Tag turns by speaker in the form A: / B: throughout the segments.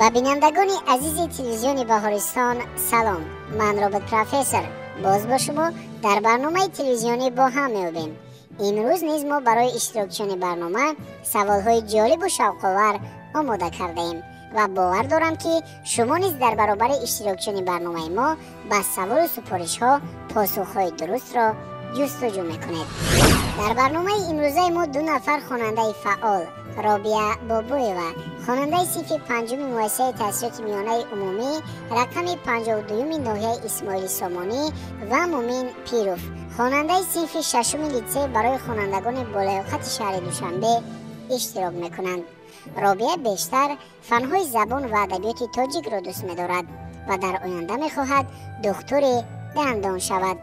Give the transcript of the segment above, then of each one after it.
A: با بینندگان عزیز تلویزیون بهارستان سلام. من رابط پروفسور باز با شما در برنامه تلویزیونی با هم می‌بینیم. امروز نیز ما برای اشتراکچیان برنامه سوال‌های جالب و شوق‌آور آماده کرده ایم و باور دارم که شما نیز در برابر اشتراکچیان برنامه ما با سوال و سفارش‌ها پاسخ‌های درست را جستجو می‌کنید. در برنامه امروزه ما دو نفر خواننده فعال، رابعه بابویوا، خواننده صف پنجم مؤسسه تحصیلات میانه عمومی رقم 52 ناحیه اسماعیل سامانی و مومن پیروف، خواننده صف ششم لیسه برای خوانندگان بالغت شهر دوشنبه اشتراک میکنند. رابعه بیشتر فنهای زبان و ادبیات تاجیک را دوست می‌دارد و در آینده می‌خواهد دکتر دندان شود.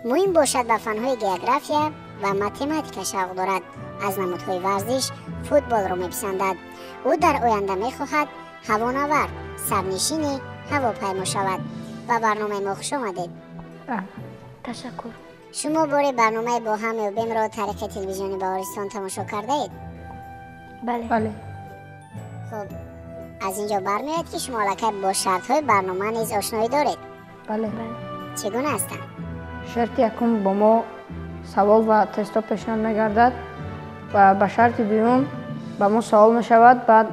A: مهم باشد به فنهای گئوگرافیا و متماتیک شوق دارد. از نمودهای ورزش فوتبال را میپسندد. او در آینده میخواهد هوانورد، سرنشین هواپیما شود. و برنامه ما خوش آمدید.
B: تشکر.
A: شما بار برنامه با هم می‌بینیم را طریق تلویزیون بهارستان تماشا کرده اید؟
B: بله.
A: خب از اینجا برمیاد که شما لکه با شرط‌های برنامه نیز آشنایی دارید؟
B: بله.
A: چگونه هستند؟
B: شرط یکم با ما سوال و تستا پیشنهاد می‌گردد و به شرط دوم با ما سوال می‌شود، بعد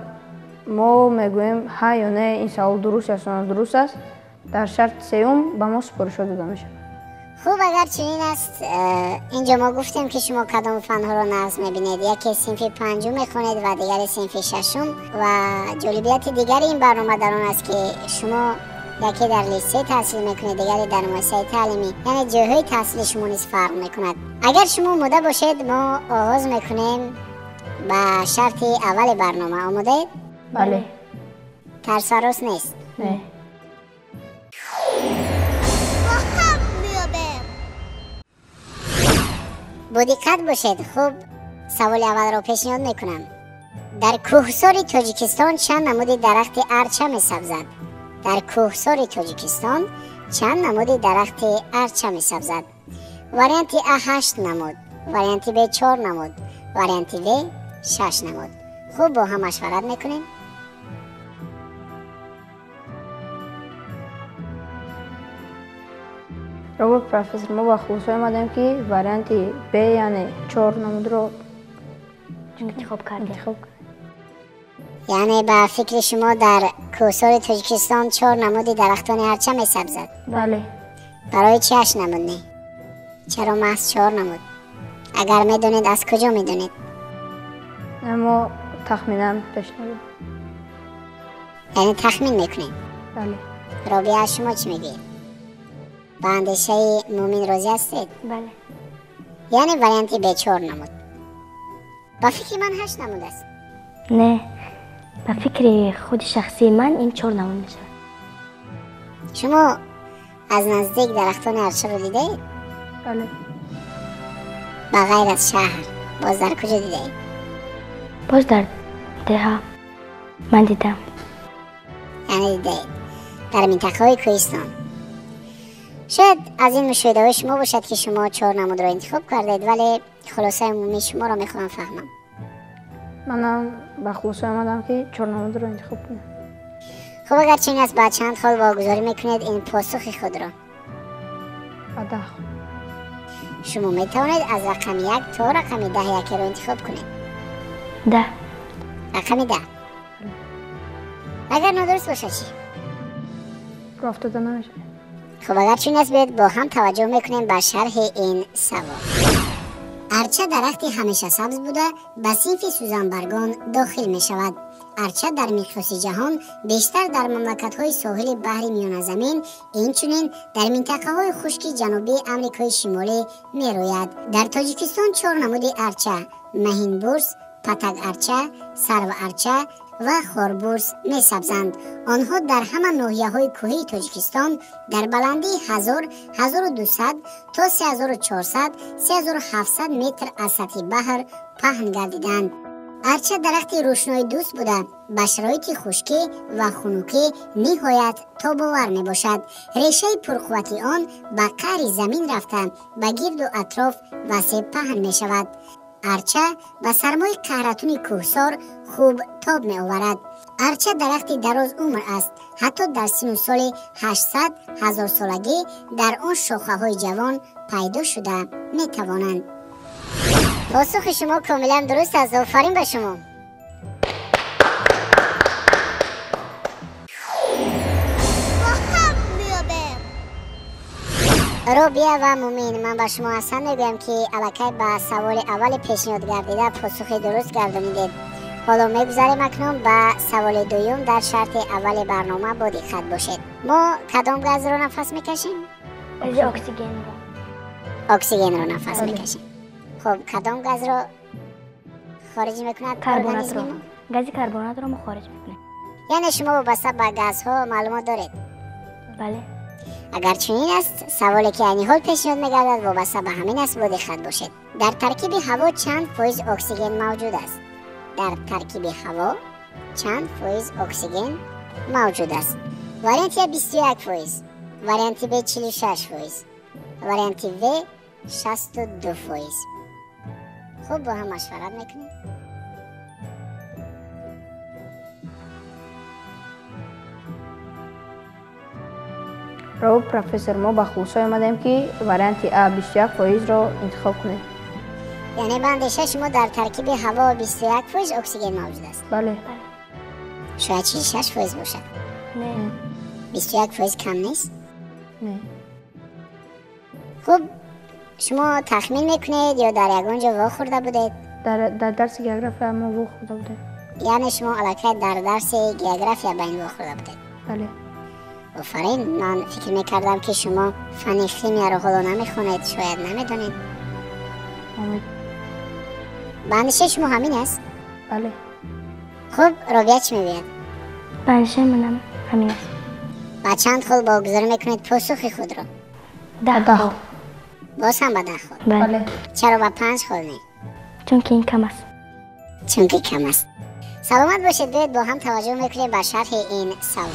B: ما میگوییم ها یا نه این سوال درست است یا درست است. در شرط سوم به ما سفارش داده می‌شود.
A: خوب، اگر چنین است اینجا ما گفتیم که شما کدام فنها را نقض می‌بینید. یکی صنف پنجم می‌خوانید و دیگری صنف ششم و جالبیت دیگر این برنامه در آن است که شما یکی در لیسه تحصیل میکنید، دیگری در مؤسسه تعلیمی، یعنی جایهای تحصیل شما نیز فرق میکند. اگر شما آماده باشید ما آغاز میکنیم با شرط اول برنامه. آماده؟
B: بله.
A: ترس و هراس نیست؟
B: نه.
A: با دقت باشید. خوب، سوال اول را پیشنهاد میکنم. در کوهسار تاجیکستان چند نمود درخت ارچه میسبزد؟ در کوهسار تاجیکستان چند نمود درخت ارچه میسبزد؟ واریانت ا 8 نمود، واریانت ب 4 نمود، واریانت و 6 نمود. خوب، با هم مشورت میکنیم.
B: رابط پروفسور، ما با خلاصه آمدیم که واریانت ب یعنی 4 نمود رو انتخاب کردیم.
A: یعنی با فکر شما در کوهسار تاجیکستان 4 نمود درختان ارچه میسبزد؟
B: بله.
A: برای چه 8 نمود نه؟ چرا محض 4 نمود؟ اگر میدونید از کجا میدونید؟
B: ما تخمینا پیشنهاد.
A: یعنی تخمین میکنید؟
B: بله.
A: رابعه شما چی میگید؟ با اندیشه مومن راضی هستید؟
B: بله.
A: یعنی واریانت ب 4 نمود. با فکر من 8 نمود است.
C: نه، به فکر خود شخصی من این 4 نمود میشه.
A: شما از نزدیک درختان ارچه رو دیده اید؟
B: بله.
A: با غیر از شهر باز در کجا دیده اید؟
C: باز در ده من دیدم.
A: یعنی دیده اید در منطقه های کوهستان. شاید از این مشاهده های شما باشد که شما 4 نمود را انتخاب کردید، ولی خلاصه عمومی شما را میخوام فهمم.
B: منم با خلاصه آمدم که 4 نمود رو انتخاب کنم.
A: خب اگر چنین است با چند خال واگذاری میکنید این پاسخ خود را؟
B: با 10.
A: شما میتوانید از رقم 1 تا رقم 10 یکی را انتخاب کنید.
C: 10.
A: رقم 10. اگر نادرست باشه چی؟
B: گفت داده نمیشه.
A: خب اگر چنین است بیاید با هم توجه میکنیم به شرح این سوال. ارچه درختی همیشه سبز بوده به صنف سوزنبرگان داخل می شود. ارچه در میقیاس جهان بیشتر در مملکت‌های ساحل بحر میانه زمین، اینچنین در منطقه‌های خشک جنوبی آمریکای شمالی می روید. در تاجیکستان 4 نمود ارچه، مهین بورس، پتک ارچه، سرو ارچه و خاربورس می سبزند. آنها در همه ناحیه‌های کوهی تاجیکستان در بلندی 1000، 1200 تا 3400، 3700 متر از سطح بحر پهن گردیدند. ارچه درخت روشنایی دوست بوده، به شرایط خشکی و خنکی نهایت تاباور می باشد. ریشه پرقوتی آن به قعر زمین رفته به گرد و اطراف وسیع پهن می شود. ارچه به سرمای قهرتون کوهسار خوب تاب می آورد. ارچه درختی دراز عمر است. حتی در سن و سال 800,000 سالگی در آن شاخه های جوان پیدا شده می توانند. پاسخ شما کاملا درست است. آفرین به شما. رابعه و مومین، من به شما اصلا میگویم که الکی به سوال اول پیشنهاد گردیده پاسخ درست گردانیدید. حالا میگذاریم اکنون به سوال دوم. در شرط اول برنامه با دقت باشید. ما کدام گاز رو نفس میکشیم؟
C: اکسیژن رو.
A: اکسیژن رو نفس میکشیم. خب کدام گاز رو خارج میکند؟
C: کربنات رو. گاز کربنات رو ما خارج میکنیم.
A: یعنی شما وابسته به گازها معلومات دارید؟
C: بله.
A: اگر چنین است سوالی که این حال پیشنهاد میگردد وابسته به همین است. با دقت باشید. در ترکیب هوا چند فیز اکسیژن موجود است؟ در ترکیب هوا چند فیز اکسیژن موجود است؟ واریانت 21%، واریانت ب 46%، واریانت و 62%. خوب با هم مشورت میکنیم.
B: رو پروفسور ما با خلاصه آمدیم که واریانت A 21% رو انتخاب کنیم.
A: یعنی به اندیشه شما در ترکیب هوا 21% اکسیژن موجود است؟
B: بله.
A: شاید 6% باشد.
C: نه.
A: 21% کم نیست؟
B: نه.
A: خب شما تخمین میکنید یا در یگانجا وا خورده بودید؟
B: در درس گیوگرافیا ما وا خورده بودیم.
A: یعنی شما الکی در درس گیوگرافیا بین وا خورده بودید؟
B: بله.
A: آفرین. من فکر میکردم که شما فن خیمیا رو حالا نمیخونید، شاید نمیدونید. به اندیشه شما همین است؟
B: بله.
A: خب رابعه چی میگوید؟
C: به اندیشه منم همین است.
A: با چند خال واگذاری میکنید پاسخ خود را؟
C: 10 خال.
A: باز هم به 10 خال؟
B: بله.
A: چرا به 5 خال نه؟
C: چون که این کم است.
A: چون که کم است. سلامت باشید. بیاید با هم توجه میکنیم به شرح این سوال.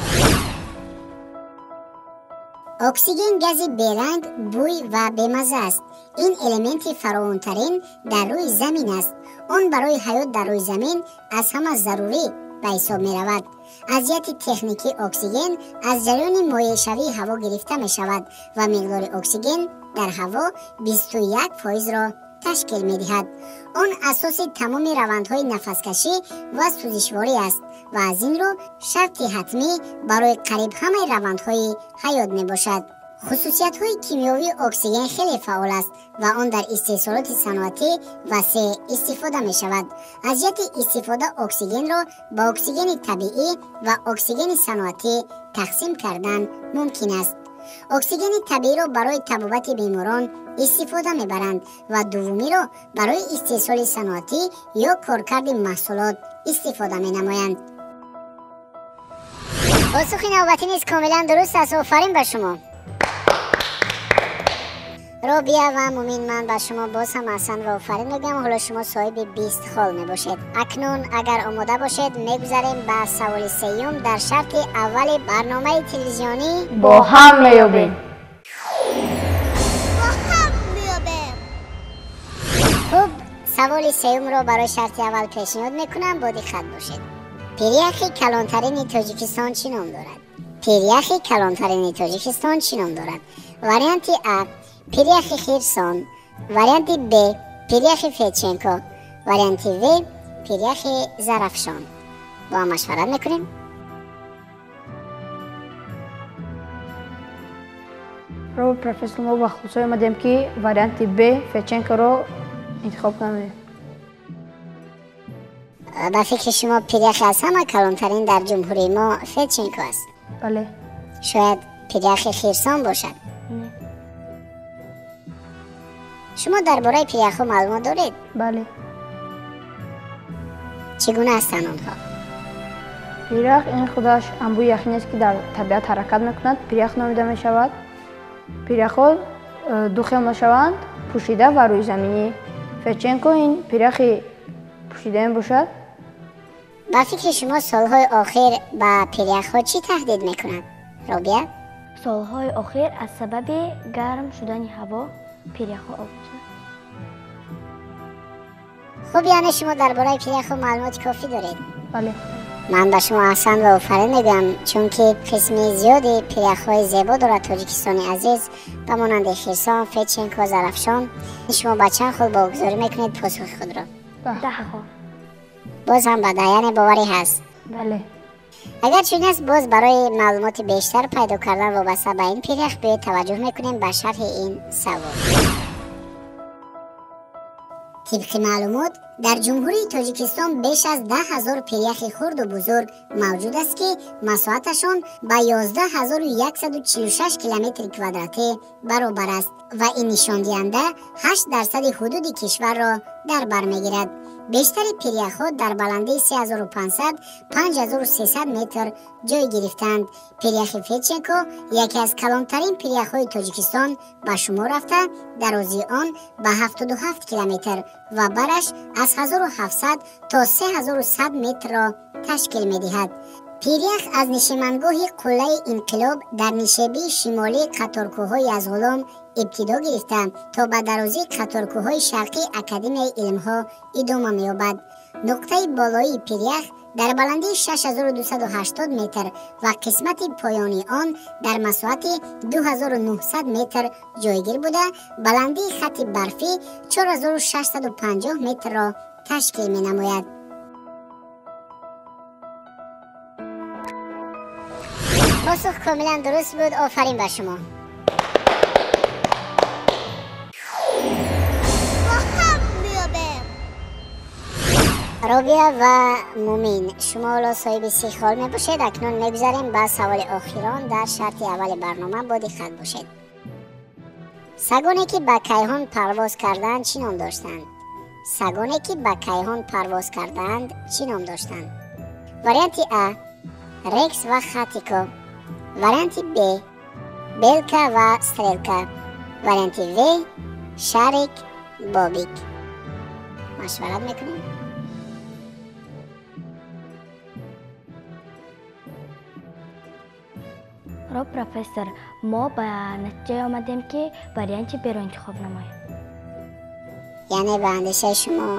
A: اکسیژن گازی بیرنگ، بوی و بیمزه است. این المنت فراوان‌ترین در روی زمین است. آن برای حیات در روی زمین از همه ضروری به حساب می رود. از جهت تکنیکی اکسیژن از جریان مایع شوی هوا گرفته می شود و مقدار اکسیژن در هوا 21% را تشکیل می دهد. آن اساس تمام روندهای نفسکشی و سوزشواری است و از این رو شرط حتمی برای قریب همه روندهای حیات می باشد. خصوصیت های کیمیایی اکسیژن خیلی فعال است و آن در استحصالات صنعتی وسیع استفاده می شود. از جهت استفاده اکسیژن را با اکسیژن طبیعی و اکسیژن صنعتی تقسیم کردن ممکن است. اکسیژن طبیعی را برای طبابت بیماران استفاده میبرند و دومی را برای استحصال صنعتی یا کارکرد محصولات استفاده می نمایند. پاسخ نوبتی نیز کاملا درست است. آفرین به شما. رابعه و مومین، من به شما باز هم احسن و آفرین میگم. حالا شما صاحب 20 خال می باشید. اکنون اگر آماده باشید میگذاریم به سوال سیوم. در شرط اول برنامه تلویزیونی
B: با هم میابیم.
A: خب سوال سیوم را برای شرط اول پیشنهاد میکنم. با دقت باشید. پیریخ کلانترین تاجیکستان چی نام دارد؟ پیریخ کلانترین تاجیکستان چی نام دارد؟ واریانت A پیریخ خیرسان، واریانت B پیریخ فیچنکو، واریانت و پیریخ زرفشان. با هم مشورت میکنیم.
B: رو پروفسور ما با خلاصه آمدیم که واریانت B فیچنکو رو انتخاب کنیم.
A: با فکر شما پیریخ از همه کلانترین در جمهوری ما فیچنکو است؟
B: بله.
A: شاید پیریخ خیرسان باشد؟
C: نه.
A: شما درباره پیریخ ها معلومات دارید؟
B: بله.
A: چگونه هستند آنها؟
B: پیریخ این خودش انبوی یخنی است که در طبیعت حرکت میکند. پیریخ نامیده می شود. پیریخ ها دو خیل شوند، پوشیده و روی زمینی. فیچنکو این پیریخ پوشیده می باشد.
A: با فکر شما سالهای آخر با پیریخ ها چی تهدید میکند؟ رابعه؟
C: سالهای آخر از سبب گرم شدن هوا پیریخ ها آب شد.
A: خب یعنی شما درباره پیریخ معلومات کافی دارید؟
B: بله.
A: من به شما احسان و آفرین میگم، چون که قسمی زیادی پیریخ‌های زیبا دارد تاجیکستانی عزیز به مانند خرسان، فچنکو، زرافشان. شما به چند خود واگذاری میکنید پاسخ خود را؟
C: 10 خود.
A: باز هم به یعنی باوری هست.
B: بله.
A: اگر چنین است باز برای معلومات بیشتر پیدا کردن وابسته به این پیریخ به توجه میکنیم به شرح این سوال. طبق معلومات در جمهوری تاجیکستان بیش از 10,000 پیریخ خرد و بزرگ موجود است که مساحتشان به 11,146 کیلومتر کوادراتی برابر است و این نشان دهنده 8% حدود کشور را در بر میگیرد. بیشتر پیریخ ها در بلندی 3,500 5,300 متر جای گرفتند. پیریخ فچنکو یکی از کلانترین پیریخ های تاجیکستان به شما رفته درازی آن به 77 کیلومتر و برش از 1,700 تا 3,100 متر را تشکیل می دهد. پیریخ از نشیمنگاه قلعه انقلاب در نشیبی شمالی قطارکوه‌های از غلام ابتدا گرفته تا به درازی قطارکوه‌های شرقی اکادمی علم‌ها ادامه می‌یابد. نقطه بالایی پیریخ در بلندی 6,280 متر و قسمت پایانی آن در مساحت 2,900 متر جایگیر بوده بلندی خط برفی 4,650 متر را تشکیل می‌نماید. پاسخ کاملا درست بود. آفرین به شما. رابیا و مومین، شما حالا صاحب 30 خال می باشید. اکنون میگذاریم به سوال آخران در شرط اول برنامه. با دقت باشید. سگانی که به کیهان پرواز کردند چی نام داشتند؟ سگانی که به کیهان پرواز کردند چی نام داشتند؟ وریانت ا رکس و خاتیکو، وریانت ب بلکا و ستریلکا، وریانت و شارک بابیک. مشورت میکنیم؟
C: را پروفسور، ما به نتیجه آمدیم که وریانت ب را انتخاب نماییم.
A: یعنی به اندیشه شما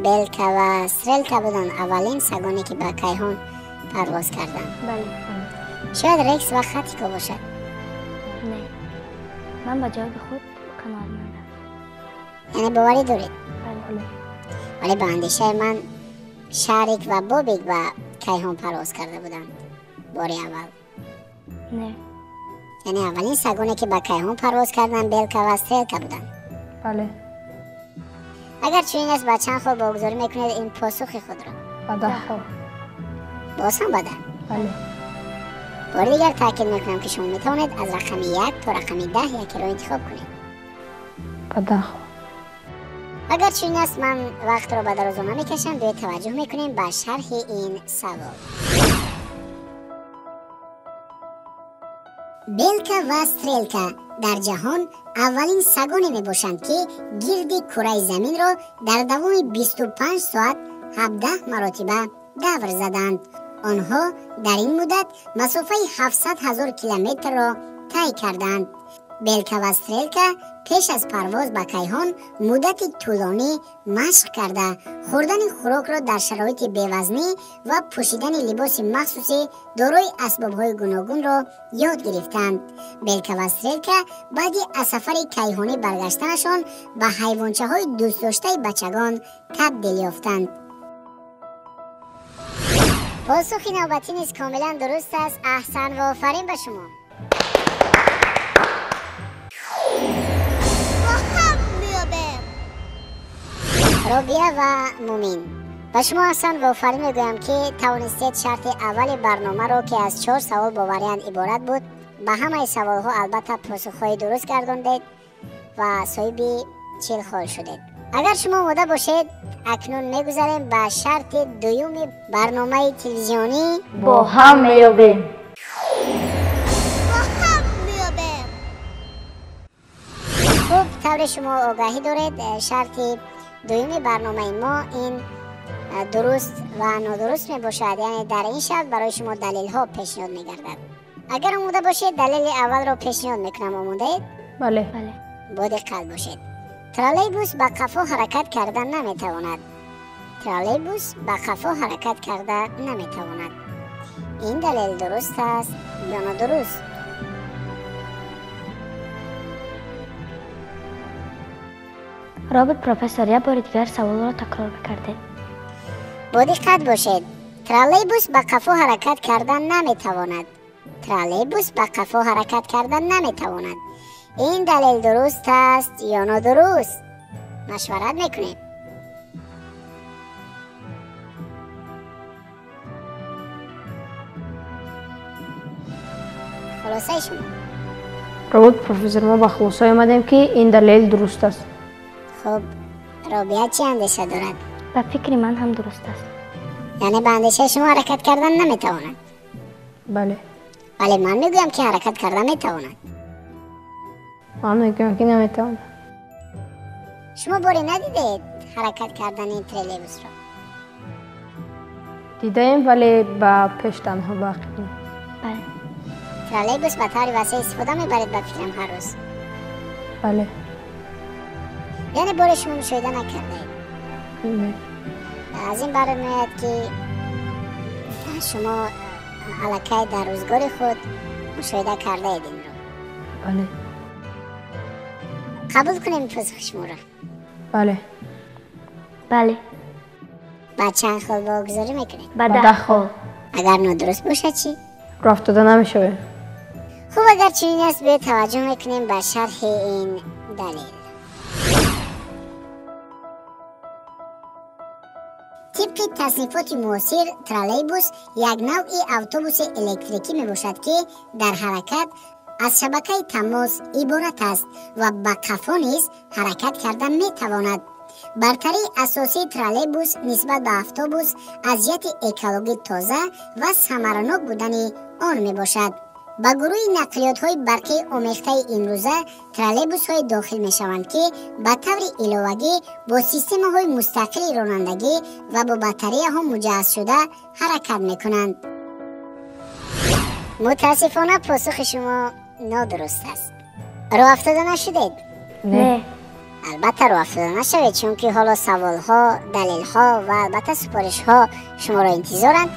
A: بلکا و ستریلکا بودن اولین سگانی که به کیهان پرواز کردند؟
C: بله.
A: شاید رکس و خاتیکو باشد.
C: نه، من به جواب خود قناعت مندم.
A: یعنی باوری دارید؟
C: بله.
A: ولی به اندیشه من شارک و بابیک به کیهان پرواز کرده بودند بار اول.
C: نه.
A: یعنی اولین سگانی که به کیهان پرواز کردن بلکا و ستریلکا بودند.
B: بله.
A: اگر چنین است با چند خود واگذاری میکنید این پاسخ خود را؟
B: با 10 خود.
A: باز هم با 10.
B: بله.
A: بار دیگر تاکید میکنم که شما میتوانید از رقم 1 تا رقم 10 یکی را انتخاب کنید.
B: با 10 خود.
A: اگر چنین است من وقت را به دراز نمیکشم. به توجه میکنیم به شرح این سوال. بلکا و ستریلکا در جهان اولین سگانی می باشند که گرد کره زمین را در دوام 25 ساعت 17 مراتبه دور زدند. آنها در این مدت مسافه 700,000 کیلومتر را طی کردند. بلکا و ستریلکا پیش از پرواز به کیهان مدت طولانی مشق کرده خوردن خوراک را در شرایط بی‌وزنی و پوشیدن لباس مخصوصی دارای اسباب‌های گوناگون را یاد گرفتند. بلکا و ستریلکا بعد از سفر کیهانی برگشتنشان به حیوانچه‌های دوست داشته بچگان تبدیل یافتند. پاسخ نوبتی نیز کاملا درست است. احسن و آفرین به شما. رابیا و مومین، و شما احسن و آفرین میگویم که توانستید شرط اول برنامه را که از 4 سوال با وریانت عبارت بود به همه سوال ها البته پاسخهای درست گرداندید و صاحب 40 خال شدید. اگر شما آماده باشید اکنون میگذاریم به شرط دوم برنامه تلویزیونی
C: با هم میابیم.
A: خب طور شما آگاهی دارید شرط دومی برنامه ما این درست و نادرست می باشد. یعنی در این شرط برای شما دلیل ها پیشنهاد می گردد. اگر آماده باشید دلیل اول را پیشنهاد میکنم. آماده اید؟
B: بله.
C: بله.
A: با دقت باشید. ترالیبوس با قفا حرکت کردن نمیتواند. ترالیبوس با قفا حرکت کرده نمیتواند. این دلیل درست است یا نادرست؟
C: رابط پروفسور یک بار دیگر سوال را تکرار بکردید.
A: با دقت باشید. ترالیبوس با قفا حرکت کردن نمیتواند. ترالیبوس با قفا حرکت کردن نمیتواند. این دلیل درست است یا نادرست؟ مشورت میکنیم. خلاصه شما.
B: رابط پروفسور ما با خلاصه آمدیم که این دلیل درست است.
A: خب رابعه چی اندیشه دارد؟
C: به فکر من هم درست است.
A: یعنی به اندیشه شما حرکت کردن نمیتواند؟
B: بله.
A: ولی من میگویم که حرکت کردن میتواند.
B: من میگویم که نمیتواند.
A: شما باری ندیدید حرکت کردن این ترالیبوس را؟
B: دیدیم ولی با پیش تنها باقی نیم.
C: بله.
A: ترالیبوس به طور وسیع استفاده میبرید به فکرم هر روز؟
B: بله.
A: یعنی بار شما مشاهده نکردید؟
B: نه.
A: از این برات میاد که شما الکی در روزگار خود مشاهده کرده اید این رو.
B: بله.
A: قبول کنیم پاسخ شما را؟
B: بله.
C: بله.
A: با چند خال واگذاری میکنید؟
C: به
B: ده
C: 10 خال.
A: اگر نادرست باشه چی؟
B: راه افتاده نمیشه.
A: خوب اگر چنین است به توجه میکنیم به شرح این دلیل. طبق تصنیفات معاصر ترالیبوس یک نوع اتوبوس الکتریکی می باشد که در حرکت از شبکه تماس عبارت است و با قفا نیز حرکت کردن می تواند. برتری اساسی ترالیبوس نسبت به اتوبوس از جهت اکولوژی تازه و ثمرناک بودن آن می باشد. با گروه نقلیات های برقی آمیخته امروزه ترالیبوس های داخل می شوند که به طور علاوگی با سیستم های مستقل رانندگی و با بطری ها مجهز شده حرکت می کنند. متاسفانه پاسخ شما نادرست است. راه افتاده نشدید؟
C: نه.
A: البته راه افتاده نشوید چون که حالا سوال ها، دلیل ها و البته سفارش ها شما را انتظارند.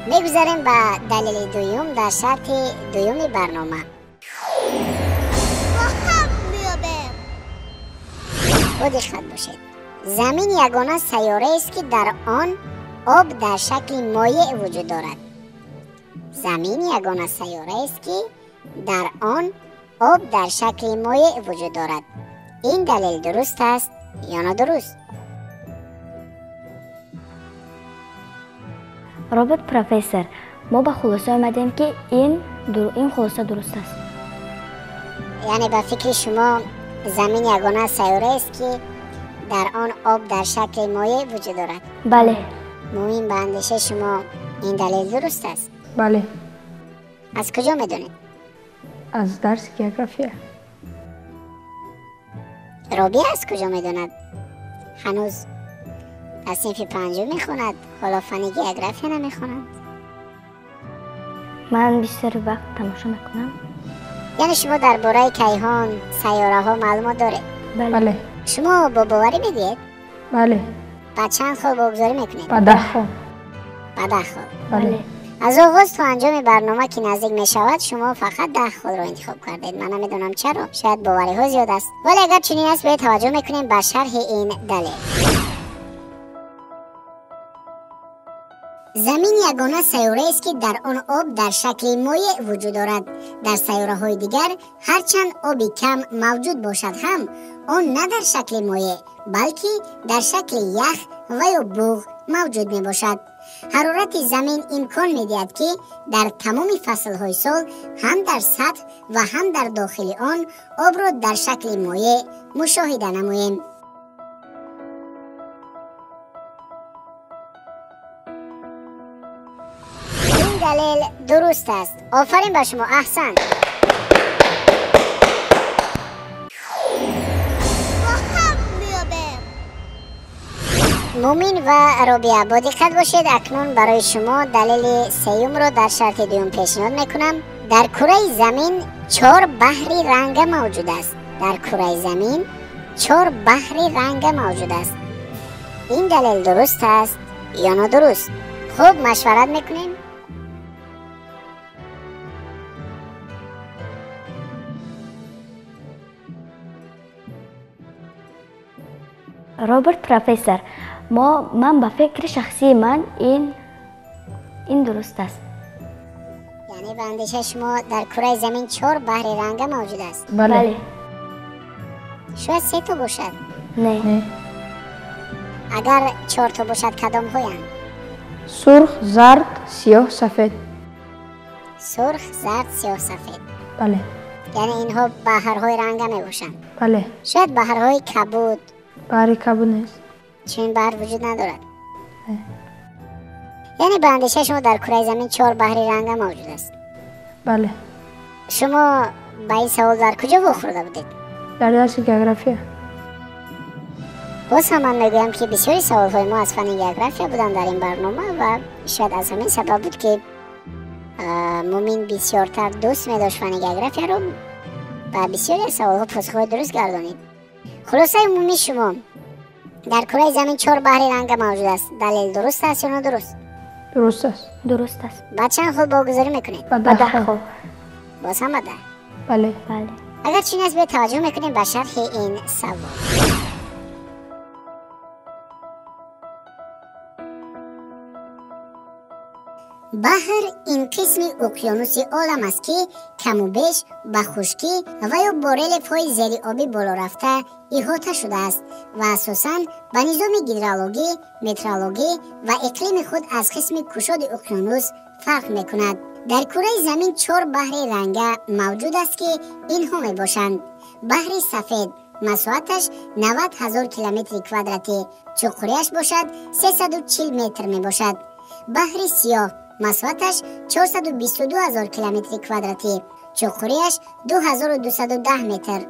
A: میگذاریم به دلیل دوم در شرط دوم برنامه. با دقت باشید. زمین یگانه سیاره است که در آن آب در شکل مایع وجود دارد. زمین یگانه سیاره است که در آن آب در شکل مایع وجود دارد. این دلیل درست است یا نادرست؟
C: رابط پروفسور ما به خلاصه آمدیم که این خلاصه درست است.
A: یعنی به فکر شما زمین یگانه سیاره است که در آن آب در شکل مایع وجود دارد؟
C: بله.
A: مهم به اندیشه شما این دلیل درست است؟
B: بله.
A: از کجا میدونید؟
B: از درس گیوگرافی.
A: رابعه از کجا میدوند؟ هنوز تصنیف 5 میخوند، حالا فن گیوگرافی نمیخوند.
C: من بیشتر وقت تماشا میکنم.
A: یعنی شما درباره کیهان، سیاره ها معلومات دارید؟
B: بله.
A: شما با باوری میگید؟
B: بله.
A: با چند خال بگذاری میکنید؟
B: با 10 خال.
A: با 10 خال.
B: بله.
A: از آغاز تا انجام برنامه که نزدیک می شود شما فقط 10 خال را انتخاب کردید. من نمیدونم چرا، شاید باوری ها زیاد است، ولی اگر چنین است به توجه میکنیم به شرح این دلیل. زمین یگانه سیاره است که در آن آب در شکل مایع وجود دارد. در سیاره های دیگر هرچند آبی کم موجود باشد هم آن نه در شکل مایع بلکه در شکل یخ و یا بوغ موجود می باشد. حرارت زمین امکان می دهد که در تمام فصل های سال هم در سطح و هم در داخل آن آب را در شکل مایع مشاهده نماییم. دلیل درست است. آفرین به شما، احسن. مومین و رابعه با دقت باشید. اکنون برای شما دلیل سیوم را در شرط دوم پیشنهاد میکنم. در کره زمین 4 بحر رنگ موجود است. در کره زمین 4 بحر رنگ موجود است. این دلیل درست است یا نادرست؟ خوب مشورت میکنیم.
C: روبرت پروفسور، من به فکر شخصی من این درست است.
A: یعنی به اندیشه شما در کره زمین 4 بحر رنگ موجود است؟
C: بله.
A: شاید 3 تا باشد.
C: نه.
A: اگر 4 تا باشد کدام هایند؟
B: سرخ، زرد، سیاه، سفید.
A: سرخ، زرد، سیاه، سفید.
B: بله.
A: یعنی اینها بحرهای رنگ می باشند.
B: بله.
A: شاید بحرهای کبود.
B: بحر کبود نیست.
A: چون بحر وجود ندارد. یعنی به اندیشه شما در کره زمین 4 بحر رنگ موجود است.
B: بله.
A: شما با این سوال در کجا واخورده بودید؟
B: در درس جغرافیا.
A: باز هم من میگویم که بسیاری سوال های ما از فن جغرافیا بودن در این برنامه و شاید از همین سبب بود که مومین بسیارتر دوست می داشت فن جغرافیا رو و بسیاری از سوال ها پاسخ درست گردانید. خلاصه عمومی شما در کره زمین 4 بحر رنگ موجود است. دلیل درست است یا نادرست؟
B: درست است.
C: درست است.
A: بعد چند خود واگذاری میکنید؟
C: به 10 خود.
A: باز هم به 10.
B: بله.
C: بله.
A: اگر چین از به توجه میکنیم به شرح این سوال. بحر این قسم اقیانوس عالم است که کم و بیش به خشکی و یا با ریلیف‌های زیر آبی بالا رفته احاطه شده است و اساساً به نظام گیدرولوژی، مترولوژی و اقلیم خود از قسم گشاد اقیانوس فرق می‌کند. در کره زمین 4 بحر رنگ موجود است که اینها میباشند: بحر سفید مساحتش 90,000 کیلومتر کوادراتی، چقوریش باشد 340 متر میباشد. بحر سیاه مساحتش 422,000 کیلومتر کوادراتی، چقوریش 2210 متر.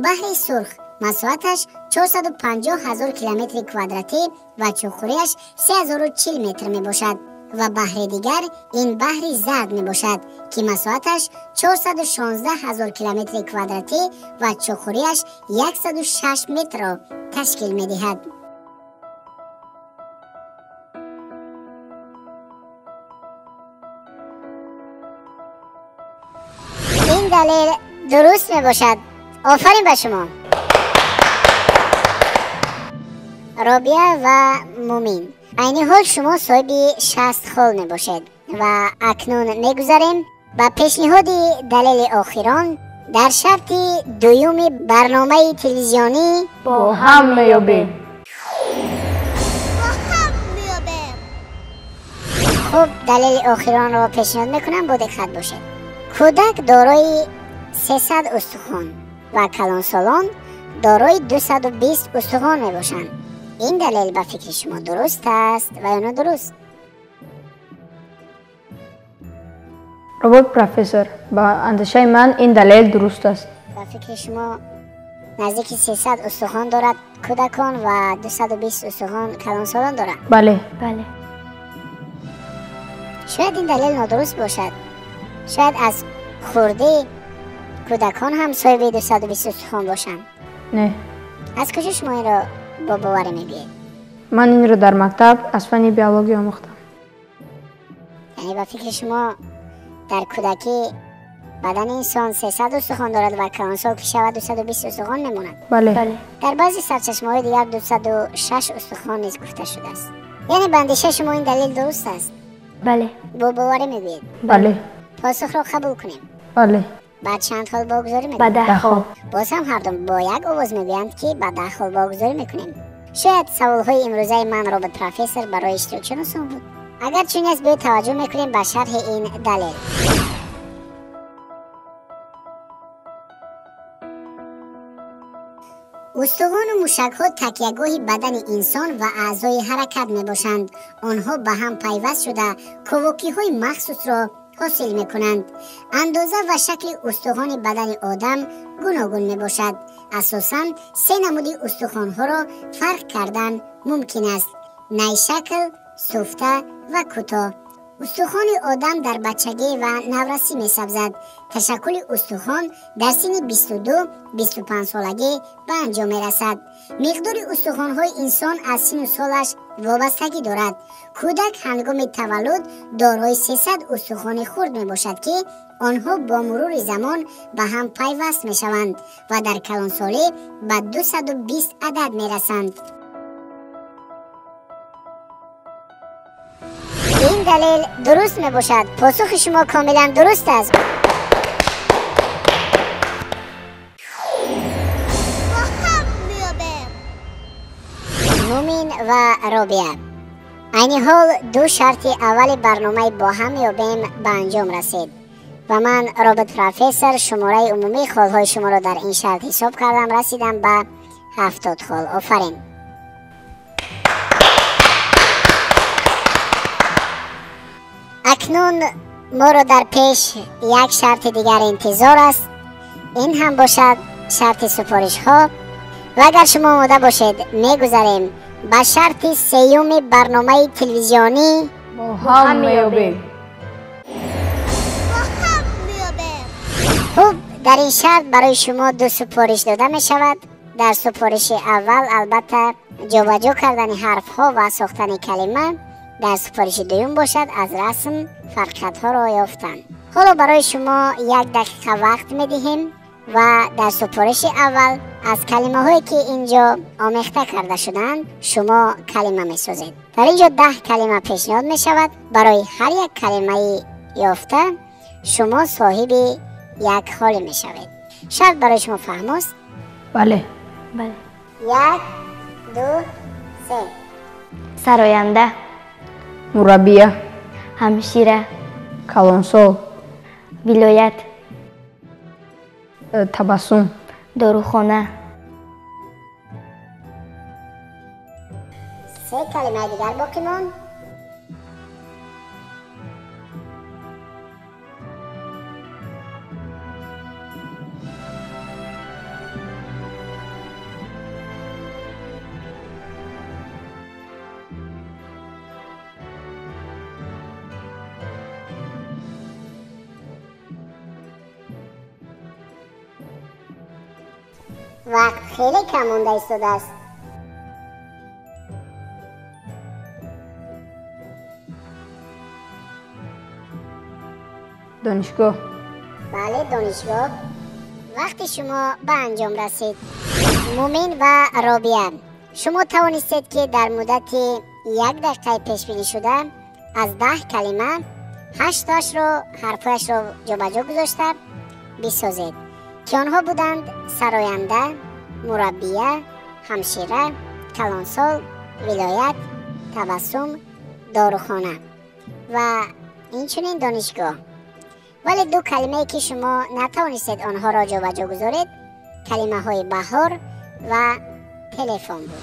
A: بحر سرخ مساحتش 450,000 کیلومتر کوادراتی و چقوریش 3040 متر می باشد. و بحر دیگر این بحر زرد می باشد که مساحتش 416,000 کیلومتر کوادراتی و چقوریش 106 متر را تشکیل می دهد. این دلیل درست می باشد. آفرین به شما. رابعه و مومین، عین حال شما صاحب 60 خال می باشید و اکنون می گذاریم به پیشنهاد دلیل آخران در شرط دوم برنامه تلویزیونی
B: با هم میابیم.
A: خب دلیل آخران را پیشنهاد میکنم با دقت باشید. کودک دارای 300 استخوان و کلانسالان دارای 220 استخوان می باشند. این دلیل به فکر شما درست است و یا نادرست؟
B: روبرت پروفسور، با اندیشه من این دلیل درست است.
A: به فکر شما نزدیک 300 استخوان دارد کودکان و 220 استخوان کلانسالان دارد؟
B: بله.
C: بله.
A: شاید این دلیل نادرست باشد. شاید از خورده کودکان هم صاحب 220 استخوان باشند.
B: نه.
A: از کجا شما این را با باور میگویید؟
B: من این رو در مکتب از فن بیولوژی آموختم.
A: یعنی به فکر شما در کودکی بدن انسان 300 استخوان دارد و کلانسال که شود 220 استخوان میماند؟
B: بله.
C: بله.
A: در بعضی سرچشمه‌های دیگر 206 استخوان نیز گفته شده است. یعنی به اندیشه شما این دلیل درست است؟
C: بله.
A: با باور میگویید؟
B: بله.
A: پاسخ را قبول کنیم.
B: بله.
A: بعد چند خال واگذاری
C: به
A: میکنیم؟
C: 10 خود.
A: باز هم هر دو با یک آواز میگویند که به 10 خال واگذاری میکنیم. شاید سوالهای امروزه من روبرت پروفسور برای اشتراک شناسان بود. اگر چنین است به توجه میکنیم به شرح این دلیل. استخوان و موشک‌ها تکیه‌گاه بدن انسان و اعضای حرکت میباشند. آنها به هم پیوست شده کواکی‌های مخصوص را حاصل میکنند. اندازه و شکل استخوان بدن آدم گوناگون میباشد. اساساً 3 نمود استخوان‌ها را فرق کردن ممکن است: نیشکل، سفته و کوتاه. استخوان آدم در بچگی و نورسی می سبزد. تشکل استخوان در سن 22-25 سالگی به انجام می رسد. مقدار استخوان های انسان از سن و سالش وابستگی دارد. کودک هنگام تولد دارای 300 استخوان خرد می باشد که آنها با مرور زمان به هم پیوست می شوند و در کلانسالی به 220 عدد می رسند. این دلیل درست می باشد. پاسخ شما کاملا درست است. مومین و رابعه این حال دو شرط اول برنامه با هم یابیم به انجام رسید و من رابط پروفسور شماره عمومی خالهای شما را در این شرط حساب کردم. رسیدم به 70 خال. آفرین. اکنون ما را در پیش یک شرط دیگر انتظار است. این هم باشد شرط سفارش ها و اگر شما آماده باشید میگذاریم به شرط سیوم برنامه تلویزیونی
B: با هم میابیم.
A: خوب، در این شرط برای شما دو سفارش داده می شود. در سفارش اول البته جابجا کردن حرف ها و ساختن کلمه، در سفارش دوم باشد از رسم فرقیت ها را یافتن. حالا برای شما 1 دقیقه وقت می دهیم و در سفارش اول از کلمه هایی که اینجا آمیخته کرده شدند شما کلمه می سازید. در اینجا 10 کلمه پیشنهاد می شود. برای هر یک کلمه یافته شما صاحب 1 خال می شوید. شرط برای شما فهم است؟
B: بله.
C: بله.
A: 1 2 3.
C: سراینده،
B: مربیه،
C: همشیره،
B: کلانسال،
C: ولایت،
B: تبسم،
C: داروخانه.
A: 3 کلمه دیگر باقی ماند. وقت خیلی کم مونده ایستاده است.
B: دانشگاه.
A: بله، دانشگاه. وقتی شما به انجام رسید. مومین و رابعه، شما توانستید که در مدت 1 دقیقه پیش بینی شده از 10 کلمه 8 تاش رو حرفش رو جابجا گذاشته بسازید که آنها بودند سراینده، مربیه، همشیره، کلانسال، ولایت، تبسم، داروخانه و اینچنین دانشگاه. ولی 2 کلمه که شما نتوانستید آنها را جابجا گذارید کلمه های بهار و تلفن بود.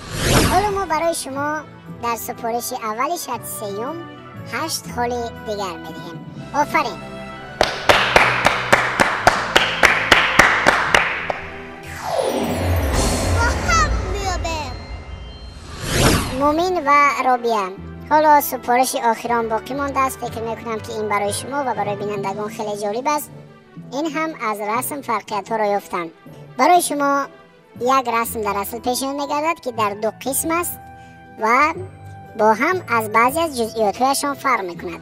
A: حالا ما برای شما در سفارش اول شرط سیوم 8 خال دیگر میدهیم. آفرین. مومین و رابعه، حالا سفارش آخران باقی مانده است. فکر میکنم که این برای شما و برای بینندگان خیلی جالب است. این هم از رسم فرقیت ها را یافتن. برای شما 1 رسم در اصل پیشنهاد میگردد که در 2 قسم است و با هم از بعضی از جزئیات هایشان فرق میکند.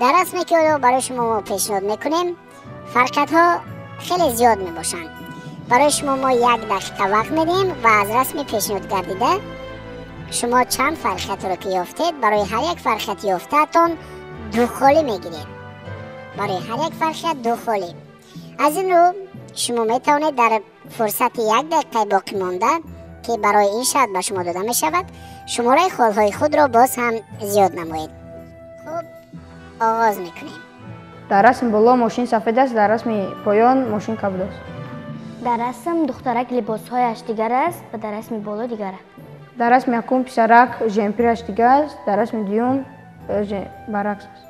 A: در رسمی که حالا برای شما ما پیشنهاد میکنیم فرقیت ها خیلی زیاد میباشند. برای شما ما 1 دقیقه وقت میدیم و از رسم پیشنهاد گردیده شما چند فرقیت رو که یافتید برای هر یک فرقیت یافتهتان 2 خالی میگیرید. برای هر یک فرقیت 2 خالی. از این رو شما میتوانید در فرصت 1 دقیقه باقی مانده که برای این شرط به شما داده می شود شماره خالهای خود را باز هم زیاد نمایید. خب آغاز میکنیم.
B: در رسم بالا ماشین سفید است، در رسم پایان ماشین کبود است.
C: در رسم دخترک لباسهایش دیگر است و در رسم بالا دیگر است.
B: در رسم یکم پسرک ژمپیرش دیگر است، در رسم دیوم برعکس است.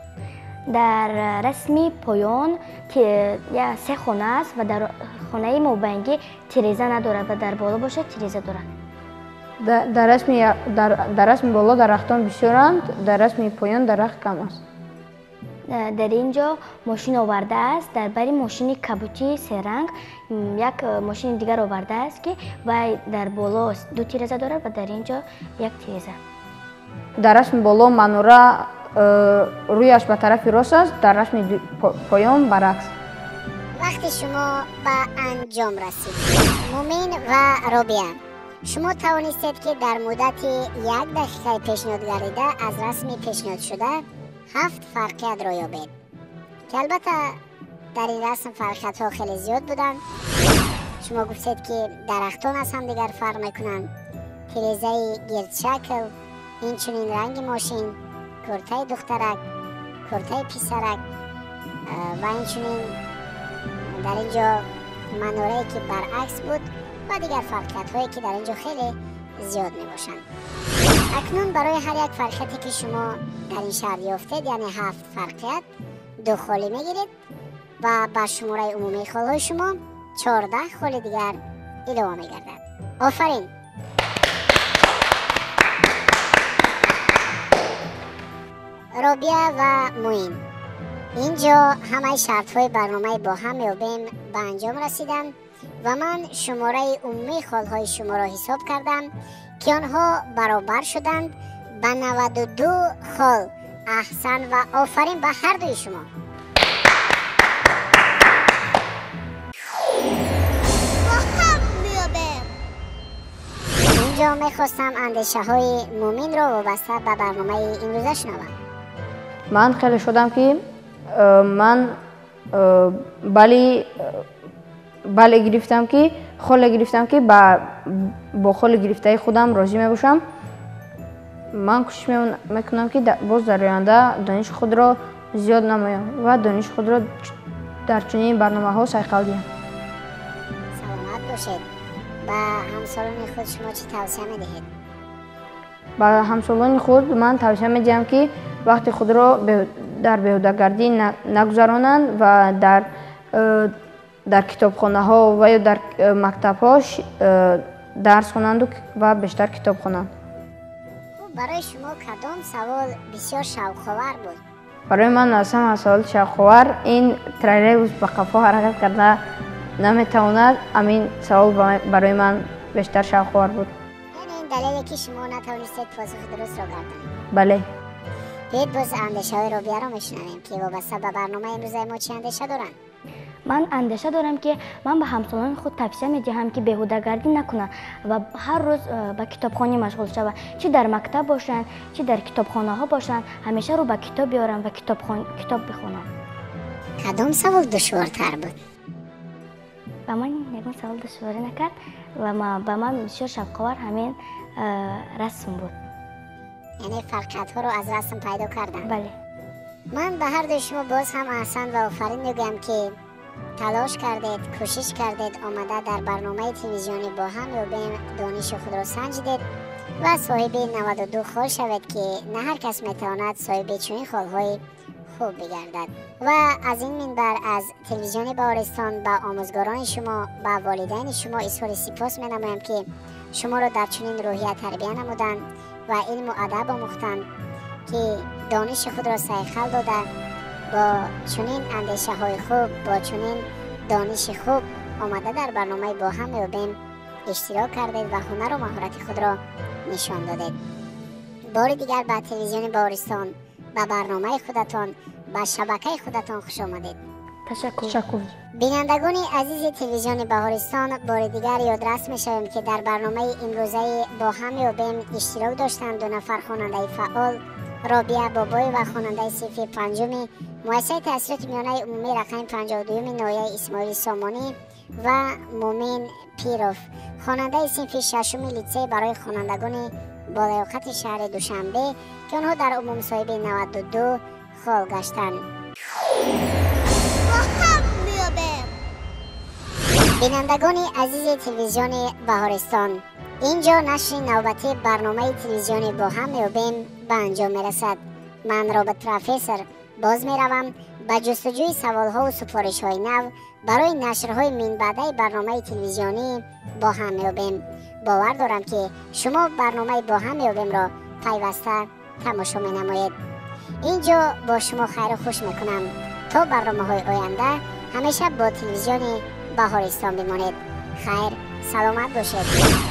C: در رسم پایان که 3 خانه است و در خانه مابینی تیریزه نداره و در بالا باشه تیریزه داره.
B: در رسم بالا درختان بسیارند، در رسم پایان درخت کم است.
C: дар инҷо мошин оварда аст, дар бари мошини кабути серанг як мошини дигар оварда аст ки вай дар боло 2 тиреза дорад ва дар инҷо 1 тиреза.
B: дар расми боло манора рӯяш ба тарафи рост аст, дар расми поён баръакс.
A: вақти шумо ба анҷом расид. мумин ва робия, шумо тавонистед ки дар муддати 1 дақиқаи пешниҳод гардида аз расми пешниҳодшуда 7 фарқиятро ёбед, ки албатта дар ин расм фарқиятҳо хеле зиёд буданд. шумо гуфтед ки дарахтон аз ҳамдигар фарқ мекунанд, тирезаи гирдшакл, инчунин ранги мошин, куртаи духтарак, куртаи писарак ва инчунин дар инҷо манорае ки баръакс буд ва дигар фарқиятҳое ки дар инҷо хеле зиёд мебошанд. акнун барои ҳар як фарқияте ки шумо дар ин шаҳр ёфтед, яъне 7 фарқият, 2 холӣ мегиред ва ба шумораи умумии холҳои шумо 14 холи дигар илова мегардад. офарин. робия ва муин, инҷо ҳамаи шартҳои барномаи бо ҳам ёбем ба анҷом расиданд ва ман шумораи умумии холҳои шуморо ҳисоб кардам ки онҳо баробар шуданд ба 92 хол. аҳсан ва офарин ба ҳардуи шумо. инҷо мехостам андешаҳои муминро вобаста ба барномаи имрӯза шунавам.
B: ман хеле шудам ки ман бале гирифтам ки холе гирифтам ки бо холи гирифтаи худам розӣ мебошам. ман кӯшиш мекунам ки боз дар оянда дониши худро зиёд намоям ва дониши худро дар чунин барномаҳо сайқал диҳам.
A: саломат бошед. ба ҳамсолони худ шумо чӣ тавсия медиҳед?
B: ба ҳамсолони худ ман тавсия медиҳам ки вақти худро дар беҳудагардӣ нагузаронанд ва дар китобхонаҳо ва ё дар мактабҳо дарс хонанду ва бештар китоб хонанд.
A: барои шумо кадом савол бисёр шавқовар буд?
B: барои ман аз ҳама саволи шавқовар ин троллейбус ба қафо ҳаракат карда наметавонад, амин савол барои ман бештар шавқовар буд.
A: яъне ин далеле ки шумо натавонистед посухи дурустро гардонед.
B: бале.
A: биёед боз андешаҳои робияро мешунавем ки вобаста ба барномаи имрӯзаи мо чӣ андеша доранд.
C: ман андеша дорам ки ман ба ҳамсолони худ тавсия медиҳам ки беҳудагардӣ накунанд ва ҳар рӯз ба китобхонӣ машғул шаванд, чӣ дар мактаб бошанд, чӣ дар китобхонаҳо бошанд, ҳамеша рӯ ба китоб биёранд ва китоб бихонанд.
A: кадом савол душвортар буд?
C: ба ман ягон савол душворӣ накард ва ба ман бисёр шавқовар ҳамин расм буд.
A: яъне фарқиятҳоро аз расм пайдо кардан.
C: бале.
A: ман ба ҳардуи шумо боз ҳам аҳсан ва офарин мегӯям ки талош кардед, кӯшиш кардед омада дар барномаи телевизиони бо ҳам ёбем дониши худро санҷидед ва соҳиби 92 хол шавед ки на ҳар кас метавонад соҳиби чунин холҳои хуб бигардад. ва аз ин минбар аз телевизиони баҳористон ба омӯзгорони шумо, ба волидайни шумо изҳори сипос менамоям ки шуморо дар чунин рӯҳия тарбия намуданд ва илму адаб омӯхтанд ки дониши худро сайқал дода бо чунин андешаҳои хуб, бо чунин дониши хуб омада дар барномаи бо ҳам ёбем иштирок кардед ва ҳунару маҳорати худро нишон додед. бори дигар ба телевизиони баҳористон, ба барномаи худатон, ба шабакаи худатон хуш омадед.
B: ташаккур.
A: бинандагони азизи телевизиони баҳористон, бори дигар ёдрас мешавем ки дар барномаи имрӯзаи бо ҳам ёбем иштирок доштанд 2 нафар хонандаи фаъол, робия бобои ва хонандаи синфи 5-уми муассисаи таҳсилоти миёнаи умумии рақами 52-уми ноҳияи исмоили сомонӣ ва мумин пиров, хонандаи синфи 6-уми литсей барои хонандагони болаёқати шаҳри душанбе ки онҳо дар умум соҳиби 92 хол гаштанд. бинандагони азизи телевизиони баҳористон, инҷо нашри навбатии барномаи телевизиони бо ҳам ёбем ба анҷом мерасад. ман робот профессор боз меравам ба ҷустуҷӯи саволҳову супоришҳои нав барои нашрҳои минбаъдаи барномаи телевизионии бо ҳам ёбем. бовар дорам ки шумо барномаи бо ҳам ёбемро пайваста тамошо менамоед. اینجا با شما خیر و خوش میکنم تا برنامه‌های آینده همیشه با تلویزیون بهارستان بمانید. خیر، سلامت باشید.